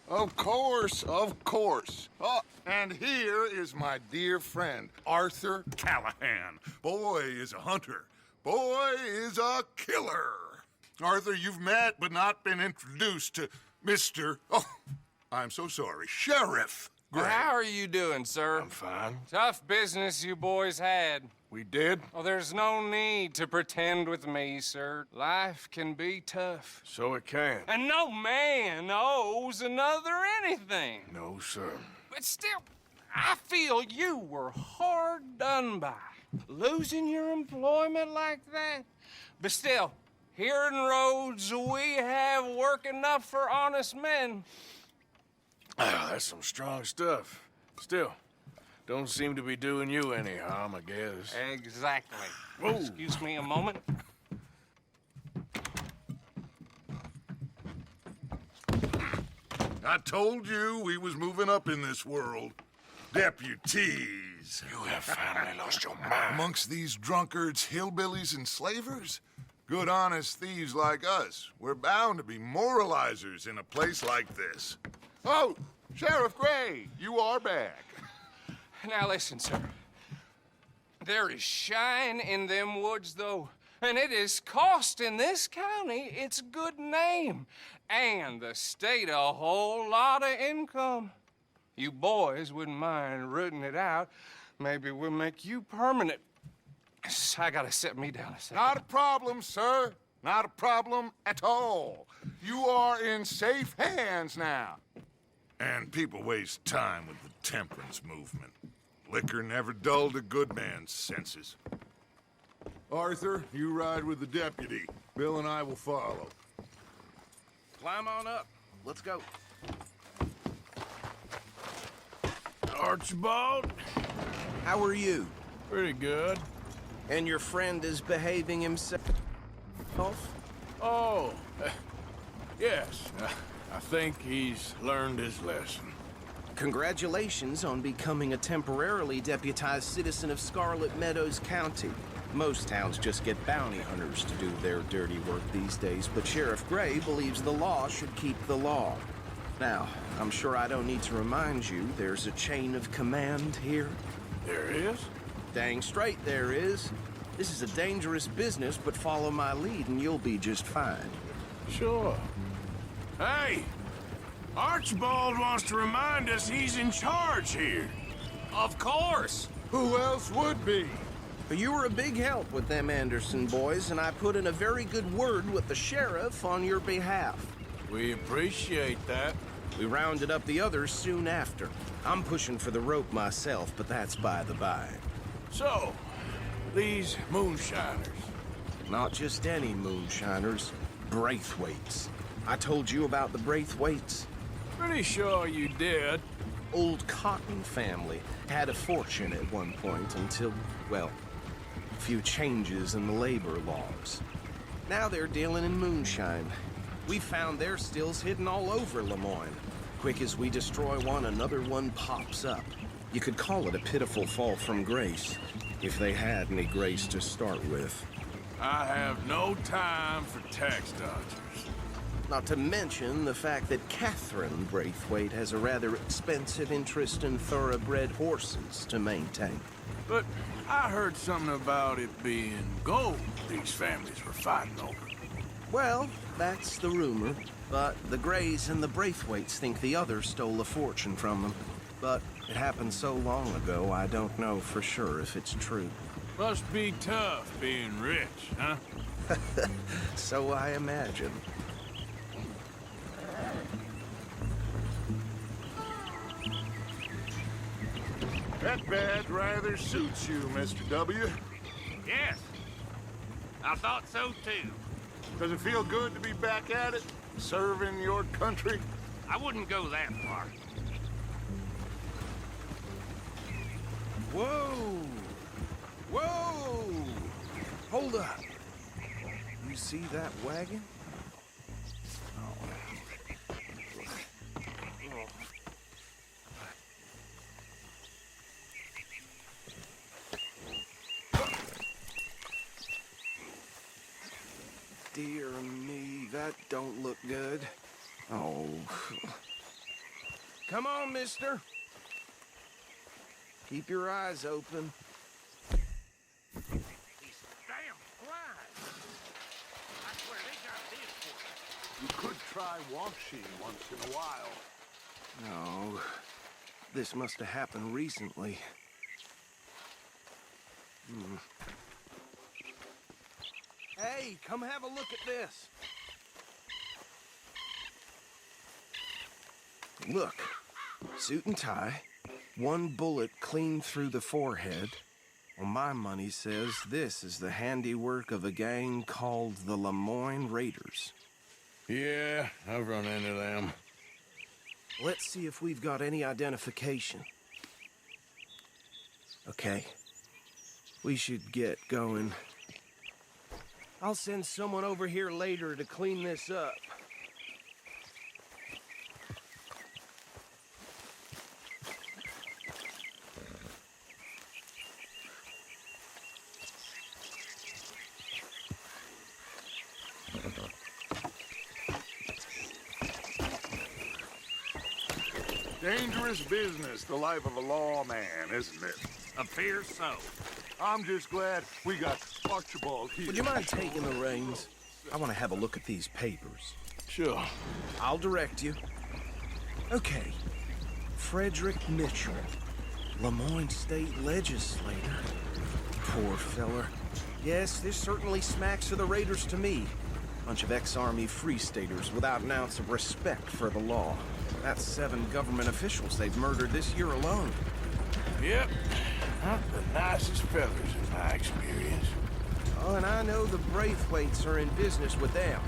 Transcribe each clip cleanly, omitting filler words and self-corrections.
Of course, of course. Oh, and here is my dear friend, Arthur Callahan. Boy is a hunter. Boy is a killer. Arthur, you've met but not been introduced to Mr. Oh, I'm so sorry, Sheriff Gray. How are you doing, sir? I'm fine. Tough business you boys had. We did? Oh, there's no need to pretend with me, sir. Life can be tough. So it can. And no man owes another anything. No, sir. But still, I feel you were hard done by. Losing your employment like that. But still, here in Rhodes, we have work enough for honest men. Ah, that's some strong stuff. Still, don't seem to be doing you any harm, I guess. Exactly. Whoa. Excuse me a moment. I told you we was moving up in this world. Deputies. You have finally lost your mind. Amongst these drunkards, hillbillies, and slavers? Good honest thieves like us. We're bound to be moralizers in a place like this. Oh, Sheriff Gray, you are back. Now listen, sir. There is shine in them woods, though, and it is costing this county its good name and the state a whole lot of income. You boys wouldn't mind rooting it out. Maybe we'll make you permanent. I gotta set me down a second. Not a problem, sir. Not a problem at all. You are in safe hands now. And people waste time with the temperance movement. Liquor never dulled a good man's senses. Arthur, you ride with the deputy. Bill and I will follow. Climb on up. Let's go. Archibald? How are you? Pretty good. And your friend is behaving himself? Oh, yes. I think he's learned his lesson. Congratulations on becoming a temporarily deputized citizen of Scarlet Meadows County. Most towns just get bounty hunters to do their dirty work these days, but Sheriff Gray believes the law should keep the law. Now, I'm sure I don't need to remind you there's a chain of command here. There is? Dang straight there is. This is a dangerous business, but follow my lead and you'll be just fine. Sure. Hey! Archibald wants to remind us he's in charge here. Of course. Who else would be? But you were a big help with them Anderson boys, and I put in a very good word with the sheriff on your behalf. We appreciate that. We rounded up the others soon after. I'm pushing for the rope myself, but that's by the by. So, these moonshiners. Not just any moonshiners, Braithwaites. I told you about the Braithwaites. Pretty sure you did. Old Cotton family had a fortune at one point until, well, a few changes in the labor laws. Now they're dealing in moonshine. We found their stills hidden all over Lemoyne. Quick as we destroy one, another one pops up. You could call it a pitiful fall from grace, if they had any grace to start with. I have no time for tax dodgers. Not to mention the fact that Catherine Braithwaite has a rather expensive interest in thoroughbred horses to maintain. But I heard something about it being gold these families were fighting over. Well, that's the rumor. But the Grays and the Braithwaites think the other stole a fortune from them. But it happened so long ago, I don't know for sure if it's true. Must be tough being rich, huh? So I imagine. That badge rather suits you, Mr. W. Yes, I thought so too. Does it feel good to be back at it, serving your country? I wouldn't go that far. Whoa! Whoa! Hold up. You see that wagon? Dear me, that don't look good. Oh. Come on, mister. Keep your eyes open. He's damn right. I swear they got this for you. You could try washing once in a while. No, this must have happened recently. Hey, come have a look at this. Look, suit and tie, one bullet clean through the forehead. Well, my money says this is the handiwork of a gang called the Lemoyne Raiders. Yeah, I've run into them. Let's see if we've got any identification. Okay. We should get going. I'll send someone over here later to clean this up. Dangerous business, the life of a lawman, isn't it? Appears so. I'm just glad we got Archibald here. Would you mind taking the reins? I want to have a look at these papers. Sure. I'll direct you. Okay. Frederick Mitchell, Lemoyne State Legislator. Poor feller. Yes, this certainly smacks of the Raiders to me. Bunch of ex-Army Free Staters without an ounce of respect for the law. That's 7 government officials they've murdered this year alone. Yep. Not the nicest fellas in my experience. Oh, and I know the Braithwaites are in business with them.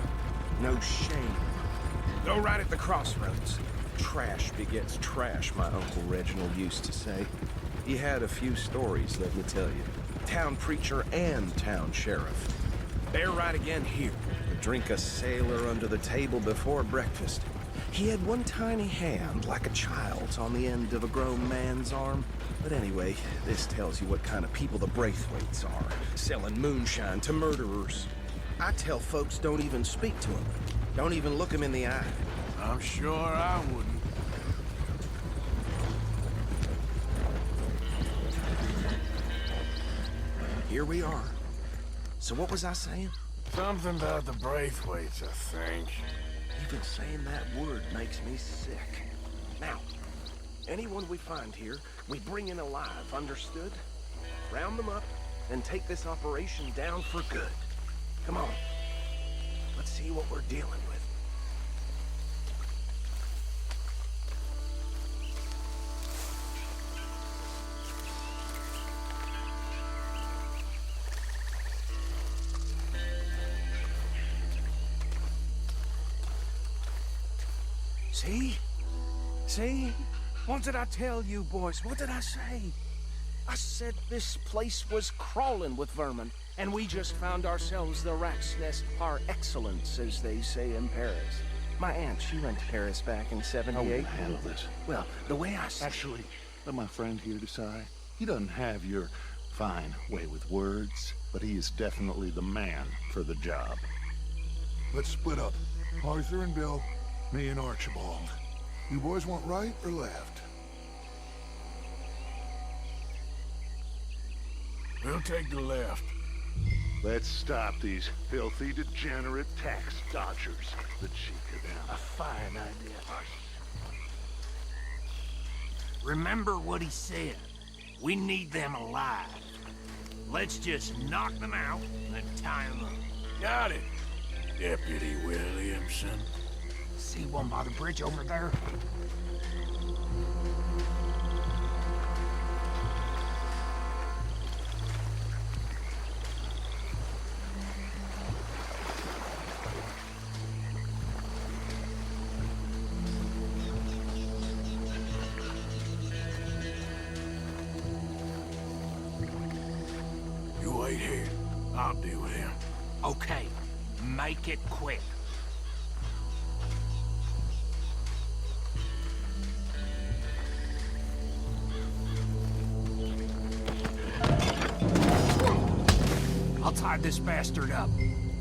No shame. Go right at the crossroads. Trash begets trash, my Uncle Reginald used to say. He had a few stories, let me tell you. Town preacher and town sheriff. They're right again here. Drink a sailor under the table before breakfast. He had one tiny hand, like a child's, on the end of a grown man's arm. But anyway, this tells you what kind of people the Braithwaites are, selling moonshine to murderers. I tell folks don't even speak to them. Don't even look them in the eye. I'm sure I wouldn't. Here we are. So what was I saying? Something about the Braithwaites, I think. Even saying that word makes me sick. Now, anyone we find here, we bring in alive, understood? Round them up, and take this operation down for good. Come on. Let's see what we're dealing with. See? See? What did I tell you, boys? What did I say? I said this place was crawling with vermin, and we just found ourselves the rat's nest par excellence, as they say in Paris. My aunt, she went to Paris back in '78. How will you handle this? Well, the way I see Actually, let my friend here decide. He doesn't have your fine way with words, but he is definitely the man for the job. Let's split up. Arthur and Bill, me and Archibald. You boys want right or left? We'll take the left. Let's stop these filthy, degenerate tax dodgers. The cheek of them. A fine idea. Remember what he said. We need them alive. Let's just knock them out and tie them up. Got it, Deputy Williamson. See one by the bridge over there? You wait here. I'll deal with him. Okay, make it quick. I'll tie this bastard up.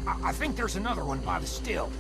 I think there's another one by the still.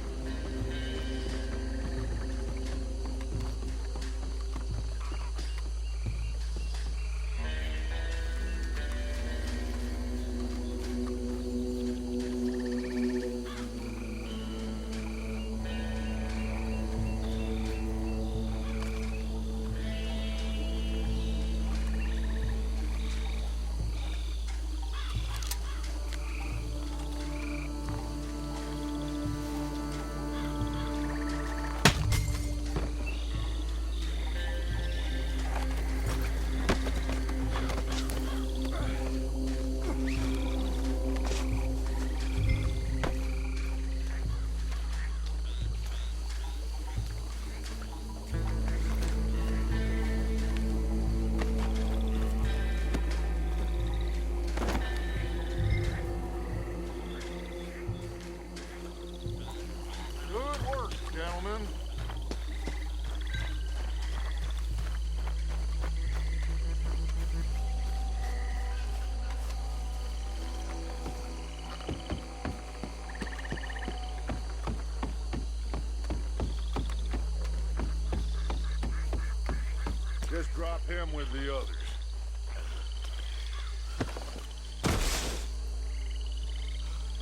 Swap him with the others.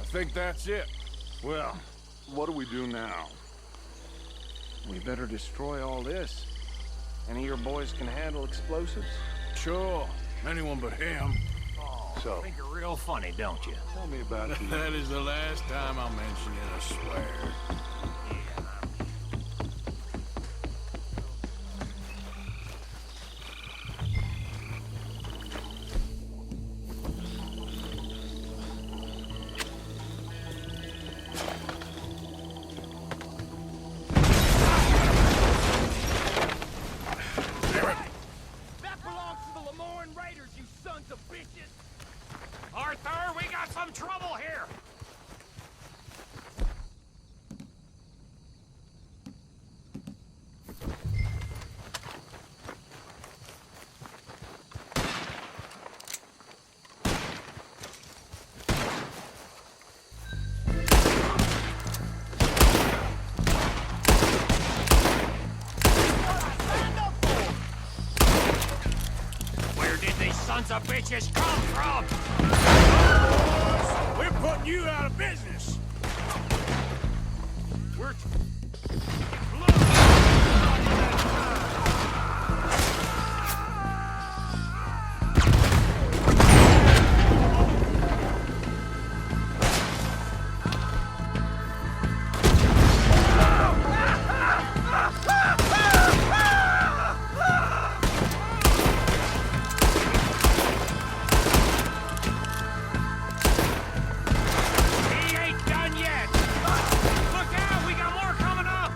I think that's it. Well, what do we do now? We better destroy all this. Any of your boys can handle explosives? Sure. Anyone but him. So, Think you're real funny, don't you? tell me about the... That is the last time I'll mention it, I swear. That belongs to the Lemoran Raiders, you sons of bitches! Arthur, we got some trouble here! Where did these sons of bitches come from? We're putting you out of business. We're... He ain't done yet! Look out, we got more coming up!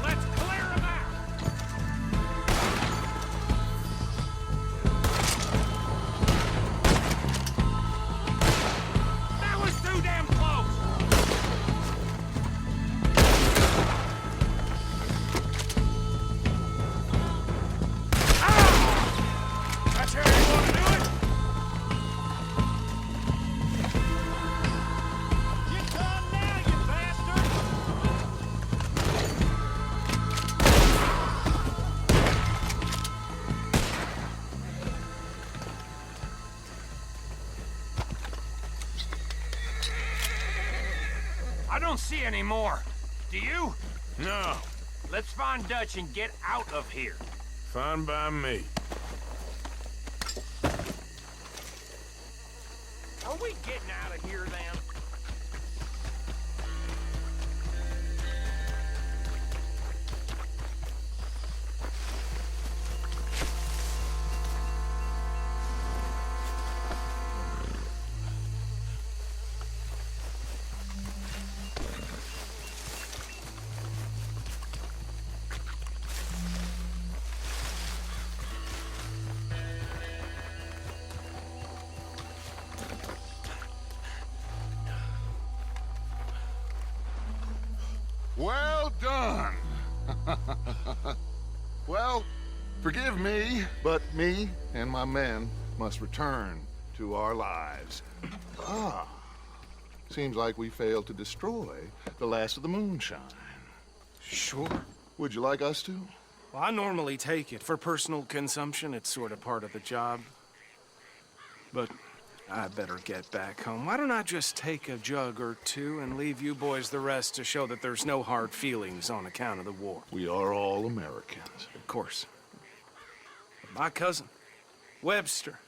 Let's clear them out! That was too damn close! That's how you want to do it? You come now, you bastard! I don't see any more. Do you? No. Let's find Dutch and get out of here. Fine by me. Are we getting out of here then? Well done. Well, forgive me, but me and my men must return to our lives. Ah, seems like we failed to destroy the last of the moonshine. Sure. Would you like us to? Well, I normally take it. For personal consumption, it's sort of part of the job. But I better get back home. Why don't I just take a jug or two and leave you boys the rest to show that there's no hard feelings on account of the war? We are all Americans. Of course. My cousin, Webster,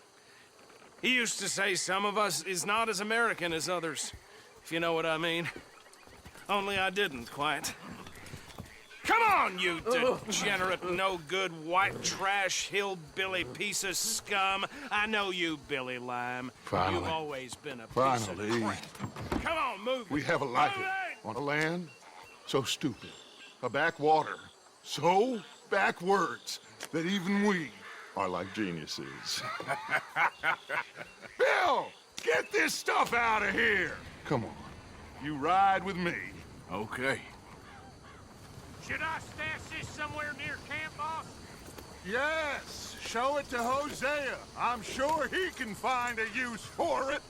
he used to say some of us is not as American as others, if you know what I mean. Only I didn't quite. Come on, you degenerate, no-good, white trash, hillbilly piece of scum. I know you, Billy Lime. Finally. You've always been a piece Finally. of crap. Come on, move. We have a life Move it! on the land so stupid. A backwater so backwards that even we are like geniuses. Bill, get this stuff out of here! Come on. You ride with me. Okay. Should I stash this somewhere near camp, boss? Yes, show it to Hosea. I'm sure he can find a use for it.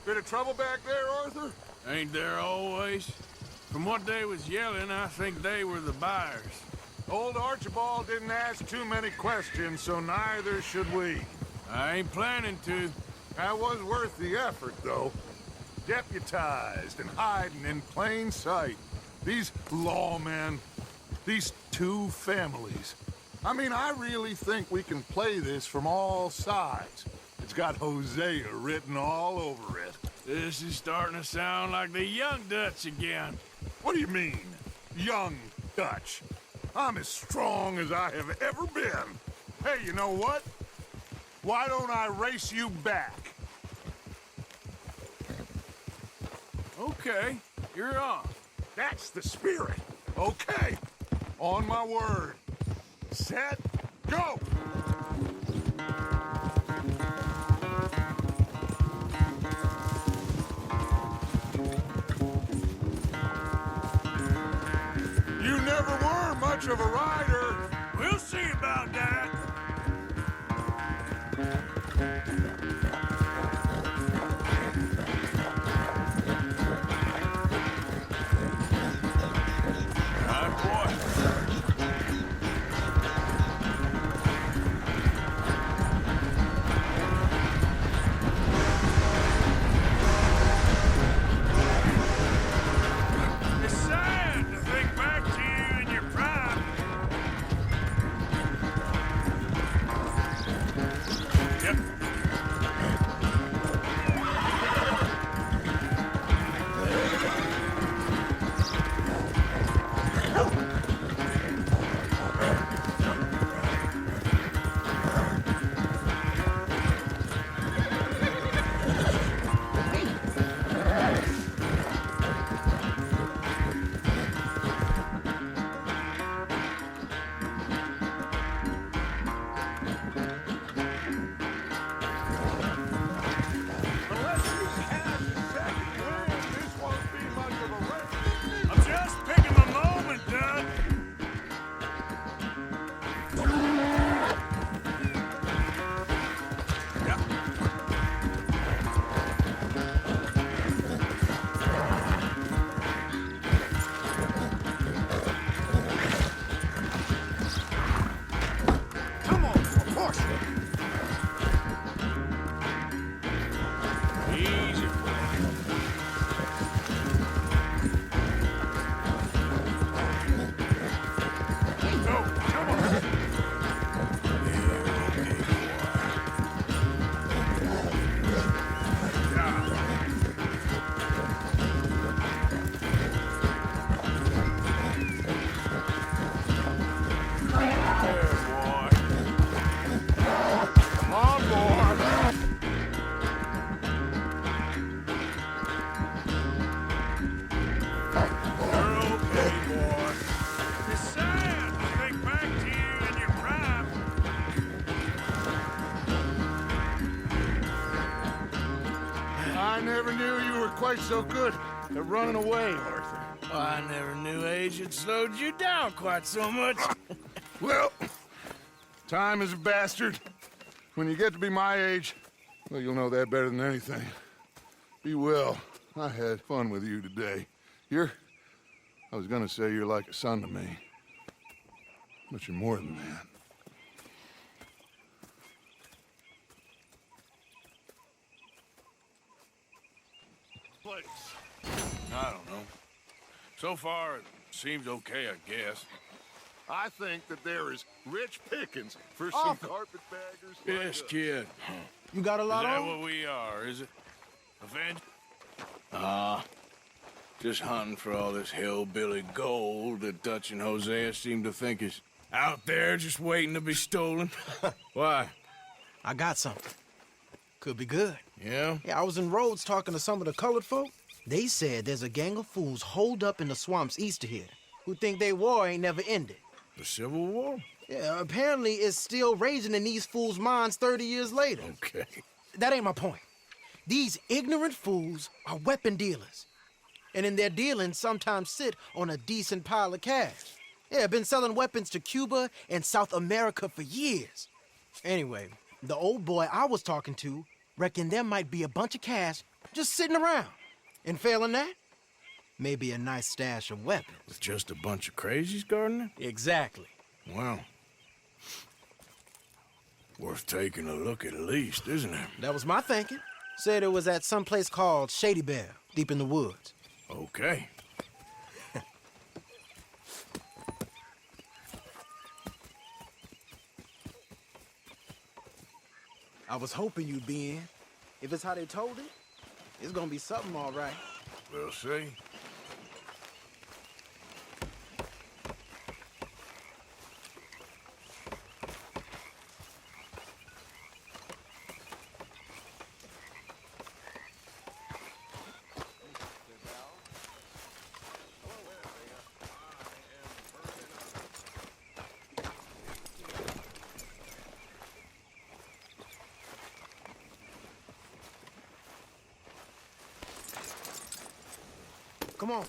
Bit of trouble back there, Arthur? Ain't there always? From what they was yelling, I think they were the buyers. Old Archibald didn't ask too many questions, so neither should we. I ain't planning to. That was worth the effort, though. Deputized and hiding in plain sight. These lawmen, these two families. I mean, I really think we can play this from all sides. It's got Hosea written all over it. This is starting to sound like the Young Dutch again. What do you mean, young Dutch? I'm as strong as I have ever been. Hey, you know what? Why don't I race you back? Okay, you're on. That's the spirit. Okay, on my word. Set, go! You never were much of a rider. We'll see about that. I never knew you were quite so good at running away, Arthur. Well, I never knew age had slowed you down quite so much. Well, time is a bastard. When you get to be my age, well, you'll know that better than anything. Be well. I had fun with you today. I was gonna say you're like a son to me. But you're more than that. Place. I don't know. So far, it seems okay, I guess. I think that there is rich pickings for some carpetbaggers. Yes, kid. You got a Is lot that on? what we are, is it? Avengers? Just hunting for all this hillbilly gold that Dutch and Hosea seem to think is out there just waiting to be stolen. Why? I got something. Could be good. Yeah? Yeah, I was in Rhodes talking to some of the colored folk. They said there's a gang of fools holed up in the swamps east of here. who think they war ain't never ended. The Civil War? Yeah, apparently it's still raging in these fools' minds 30 years later. Okay. That ain't my point. These ignorant fools are weapon dealers. And in their dealing, sometimes sit on a decent pile of cash. Yeah, been selling weapons to Cuba and South America for years. Anyway, the old boy I was talking to reckoned there might be a bunch of cash just sitting around. And failing that, maybe a nice stash of weapons. With just a bunch of crazies guarding it? Exactly. Well, worth taking a look at least, isn't it? That was my thinking. Said it was at some place called Shady Belle, deep in the woods. Okay. I was hoping you'd be in. If it's how they told it, it's gonna be something all right. We'll see. Come on,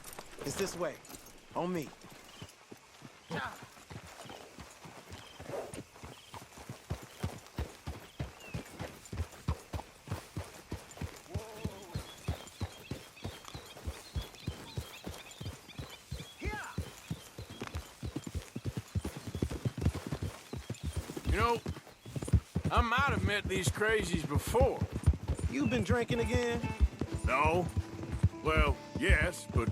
it's this way. On me. You know, I might have met these crazies before. You been drinking again? No. Well, yes, but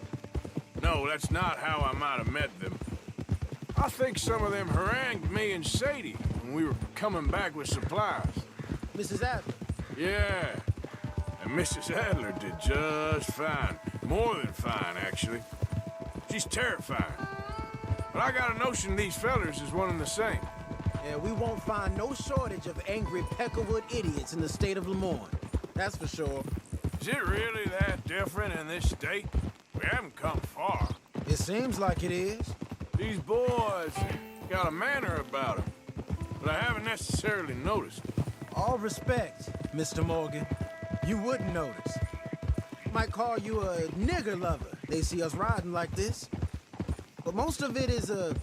no, that's not how I might have met them. I think some of them harangued me and Sadie when we were coming back with supplies. Mrs. Adler. Yeah, and Mrs. Adler did just fine. More than fine, actually. She's terrifying. But I got a notion these fellers is one and the same. Yeah, we won't find no shortage of angry Peckerwood idiots in the state of Lemoyne. That's for sure. Is it really that different in this state? We haven't come far. It seems like it is. These boys got a manner about them, but I haven't necessarily noticed. All respect, Mr. Morgan. You wouldn't notice. Might call you a nigger lover. They see us riding like this. But most of it is a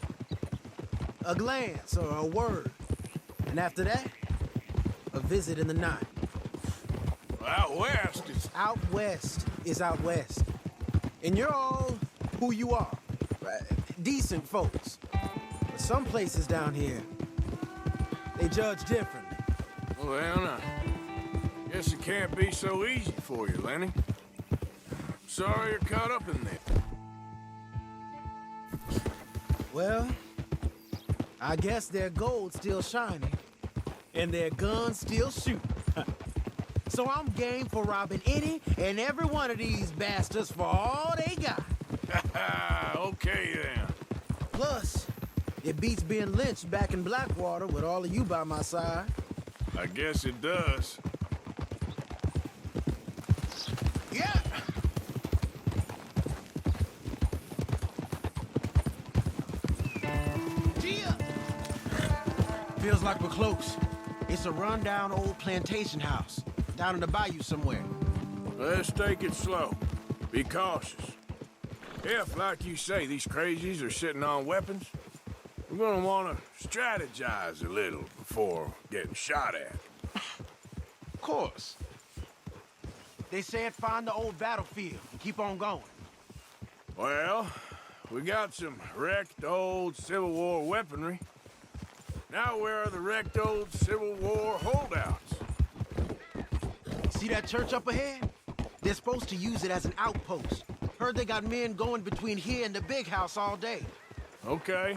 glance or a word. And after that, a visit in the night. Out west, it's... Out west is out west. And you're all who you are. Decent folks. But some places down here, they judge differently. Well, now, guess it can't be so easy for you, Lenny. Sorry you're caught up in this. Well, I guess their gold's still shining, and their guns still shoot. So I'm game for robbing any and every one of these bastards for all they got. Okay, then. Plus, it beats being lynched back in Blackwater with all of you by my side. I guess it does. Yeah! Gia! Feels like we're close. It's a rundown old plantation house, down in the bayou somewhere. Let's take it slow. Be cautious. If, like you say, these crazies are sitting on weapons, we're gonna want to strategize a little before getting shot at. Of course. They said find the old battlefield and keep on going. Well, we got some wrecked old Civil War weaponry. Now where are the wrecked old Civil War holdouts? See that church up ahead? They're supposed to use it as an outpost. Heard they got men going between here and the big house all day. Okay.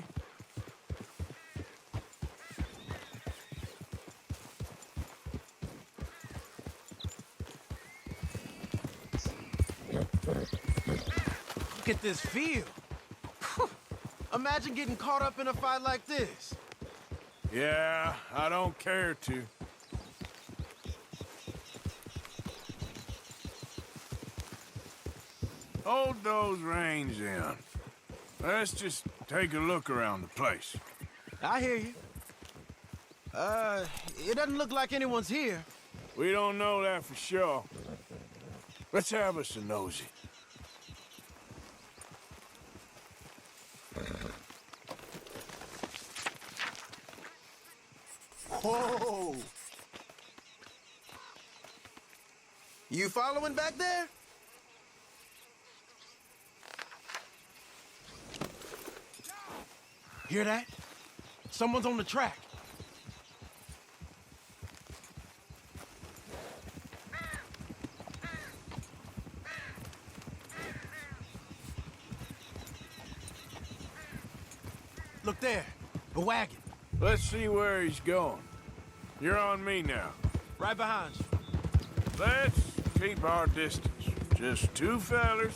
Look at this field. Imagine getting caught up in a fight like this. Yeah, I don't care to. Hold those reins in. Let's just take a look around the place. I hear you. It doesn't look like anyone's here. We don't know that for sure. Let's have us a nosy. Whoa! You following back there? Hear that? Someone's on the track. Look there, a wagon. Let's see where he's going. You're on me now. Right behind you. Let's keep our distance. Just two fellers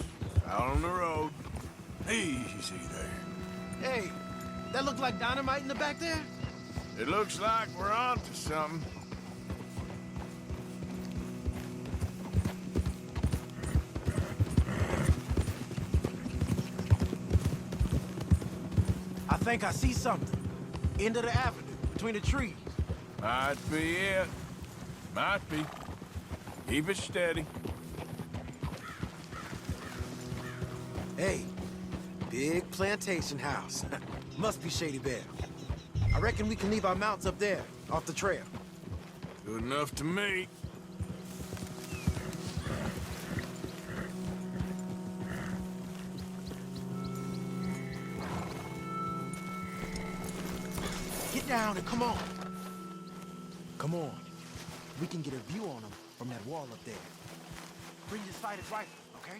out on the road. Easy there. Hey, that look like dynamite in the back there? It looks like we're on to something. I think I see something. End of the avenue, between the trees. Might be it. Might be. Keep it steady. Hey, big plantation house. Must be Shady Bear. I reckon we can leave our mounts up there, off the trail. Good enough to me. Get down and come on. Come on. We can get a view on them from that wall up there. Bring your sighted rifle, okay?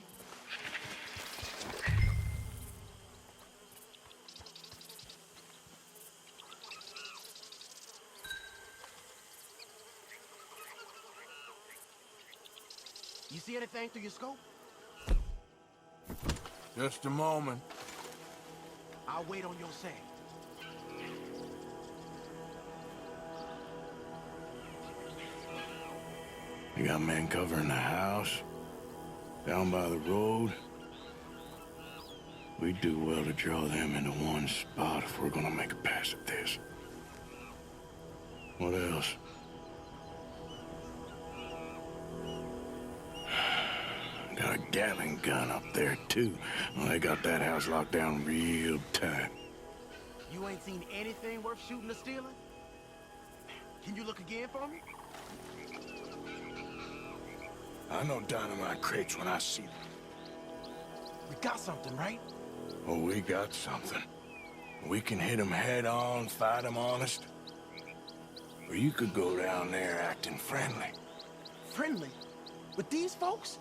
You see anything through your scope? Just a moment. I'll wait on your say. You got men covering the house, down by the road. We do well to draw them into one spot if we're gonna make a pass at this. What else? Got a Gatling gun up there, too. Well, they got that house locked down real tight. You ain't seen anything worth shooting or stealing? Can you look again for me? I know dynamite crates when I see them. We got something, right? Oh, we got something. We can hit them head on, fight them honest. Or you could go down there acting friendly. Friendly? With these folks?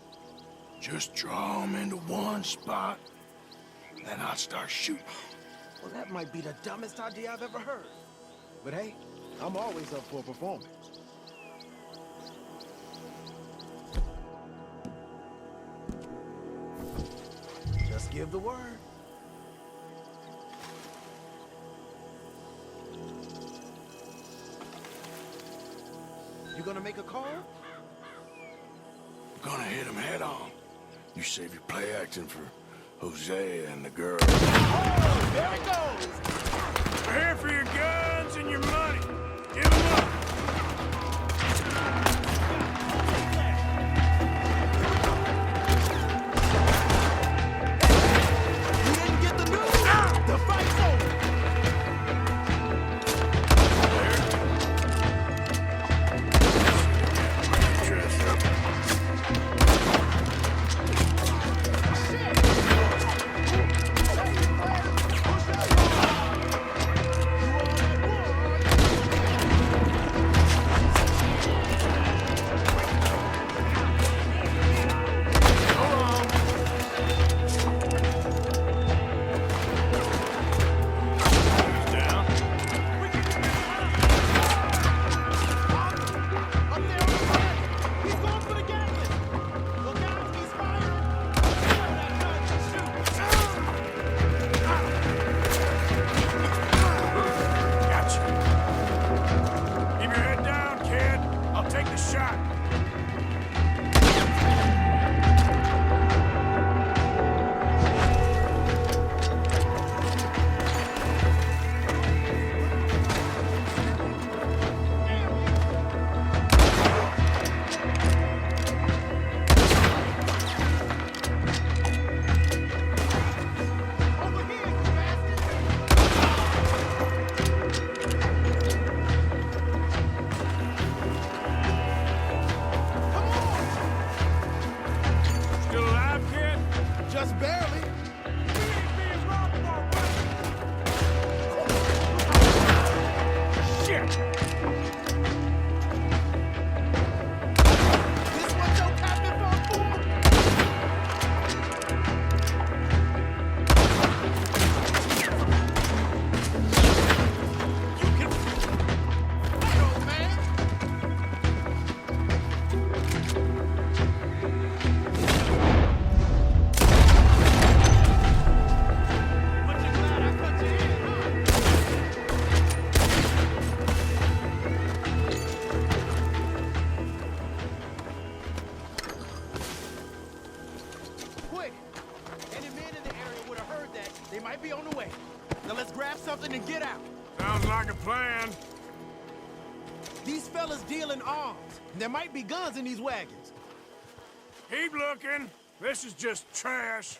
Just draw them into one spot, then I'll start shooting. Well, that might be the dumbest idea I've ever heard. But hey, I'm always up for a performance. Just give the word. You gonna make a call? We're gonna hit them head on. You save your play acting for Hosea and the girl. Oh, there it goes! We're here for your guns and your money. Give them up. You didn't get the news? The fight's over! something and get out. Sounds like a plan. These fellas deal in arms. There might be guns in these wagons. Keep looking. This is just trash.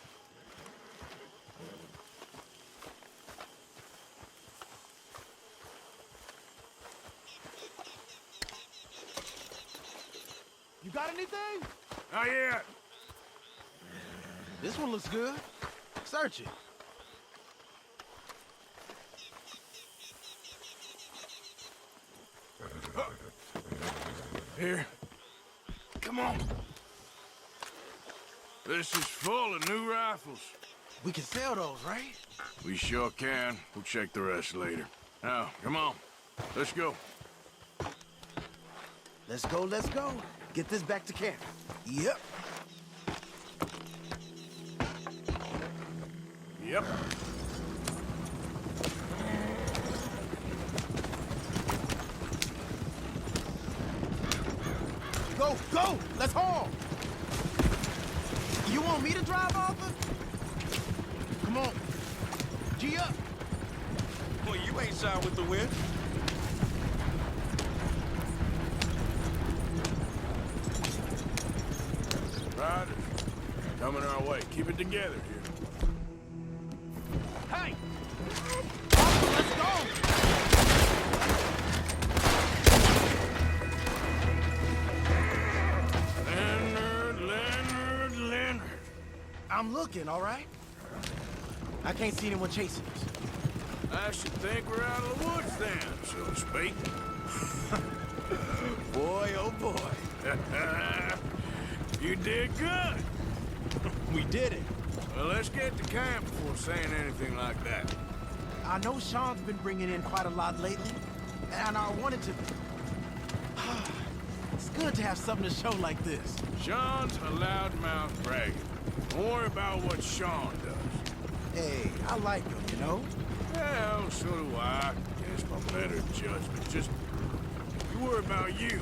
You got anything? Not yet. This one looks good. Search it. Here. Come on. This is full of new rifles. We can sell those, right? We sure can. We'll check the rest later. Now, come on. Let's go. Let's go, let's go. Get this back to camp. Yep. Yep. Go, go! Let's haul! You want me to drive, Arthur? Come on. G up. Boy, you ain't side with the wind. Riders. Coming our way. Keep it together here. Hey! Arthur, let's go! Leonard. I'm looking, all right? I can't see anyone chasing us. I should think we're out of the woods then, so to speak. Boy, oh boy. You did good. We did it. Well, let's get to camp before saying anything like that. I know Sean's been bringing in quite a lot lately, and I wanted to... It's good to have something to show like this. Sean's a loudmouth bragging. Don't worry about what Sean does. Hey, I like him, you know? Well, so do I. Guess my better judgment. Just, you worry about you.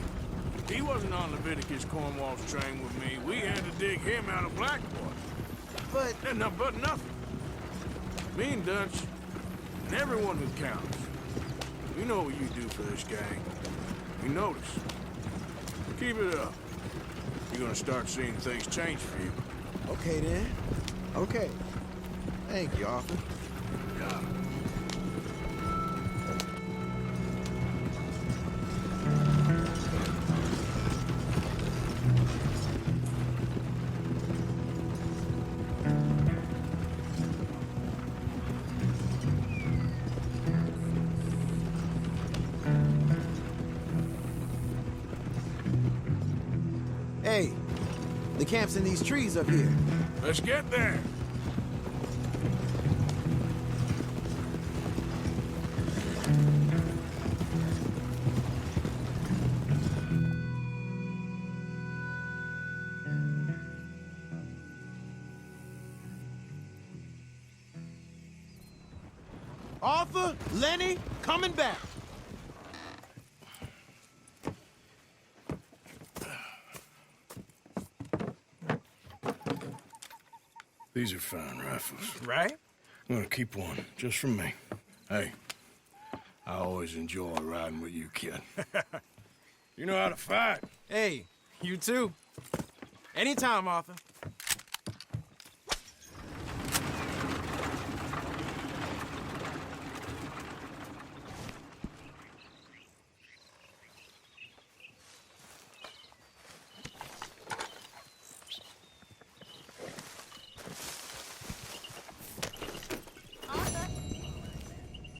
He wasn't on Leviticus Cornwall's train with me. We had to dig him out of Blackwater. But... But nothing. Me and Dutch, and everyone who counts. We know what you do for this gang. We notice. Keep it up. You're gonna start seeing things change for you. Okay, then. Okay. Thank you, Arthur. Yeah. Hey, the camp's in these trees up here. Let's get there. Arthur, Lenny, coming back. These are fine rifles. Right? I'm gonna keep one, just for me. Hey, I always enjoy riding with you, kid. You know how to fight. Hey, you too. Anytime, Arthur.